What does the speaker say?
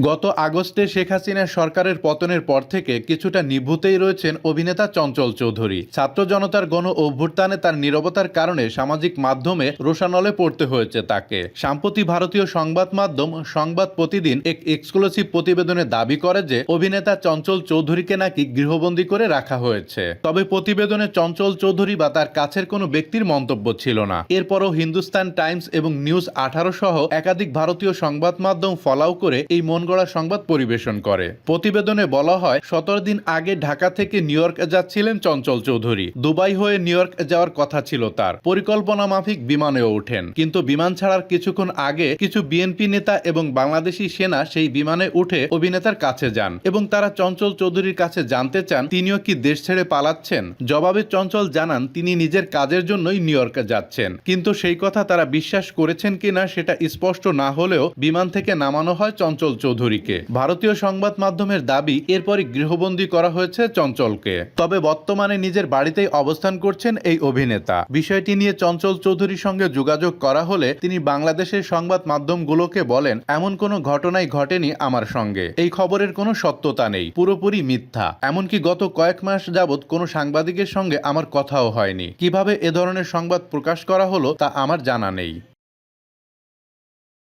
গত আগস্টে শেখ হাসিনার সরকারের পতনের পর থেকে কিছুটা নিভৃতেই রয়েছেন অভিনেতা চঞ্চল চৌধুরী। ছাত্র জনতার গণ অভ্যুত্থানে তার নীরবতার কারণে সামাজিক মাধ্যমে রোষানলে পড়তে হয়েছে তাকে। সম্প্রতি ভারতীয় সংবাদ মাধ্যম সংবাদ প্রতিদিন এক এক্সক্লুসিভ প্রতিবেদনে দাবি করে যে অভিনেতা চঞ্চল চৌধুরীকে নাকি গৃহবন্দী করে রাখা হয়েছে। তবে প্রতিবেদনে চঞ্চল চৌধুরী বা তার কাছের কোনো ব্যক্তির মন্তব্য ছিল না। এরপরও হিন্দুস্তান টাইমস এবং নিউজ 18 সহ একাধিক ভারতীয় সংবাদ মাধ্যম ফলাও করে এই মনগড়া সংবাদ পরিবেশন করে। প্রতিবেদনে বলা হয়, 17 দিন আগে ঢাকা থেকে নিউ ইয়র্ক যাচ্ছিলেন চঞ্চল চৌধুরী। দুবাই হয়ে নিউ ইয়র্ক যাওয়ার কথা ছিল তার। পরিকল্পনা মাফিক বিমানেও ওঠেন, কিন্তু বিমান ছাড়ার কিছুক্ষণ আগে কিছু বিএনপি নেতা এবং বাংলাদেশি সেনা সেই বিমানে উঠে অভিনেতার কাছে যান এবং তারা চঞ্চল চৌধুরীর কাছে জানতে চান তিনিও কি দেশ ছেড়ে পালাচ্ছেন। জবাবে চঞ্চল জানান তিনি নিজের কাজের জন্যই নিউ ইয়র্কে যাচ্ছেন, কিন্তু সেই কথা তারা বিশ্বাস করেছেন কিনা সেটা স্পষ্ট না হলেও বিমান থেকে নামানো হয় চঞ্চল চৌধুরীকে। ভারতীয় সংবাদ মাধ্যমের দাবি, এরপরই গৃহবন্দী করা হয়েছে চঞ্চলকে। তবে বর্তমানে নিজের বাড়িতেই অবস্থান করছেন এই অভিনেতা। বিষয়টি নিয়ে চঞ্চল চৌধুরীর সঙ্গে যোগাযোগ করা হলে তিনি বাংলাদেশের সংবাদ মাধ্যমগুলোকে বলেন, এমন কোনো ঘটনাই ঘটেনি আমার সঙ্গে, এই খবরের কোনো সত্যতা নেই, পুরোপুরি মিথ্যা। এমনকি গত কয়েক মাস যাবৎ কোনো সাংবাদিকের সঙ্গে আমার কথাও হয়নি। কিভাবে এ ধরনের সংবাদ প্রকাশ করা হলো তা আমার জানা নেই।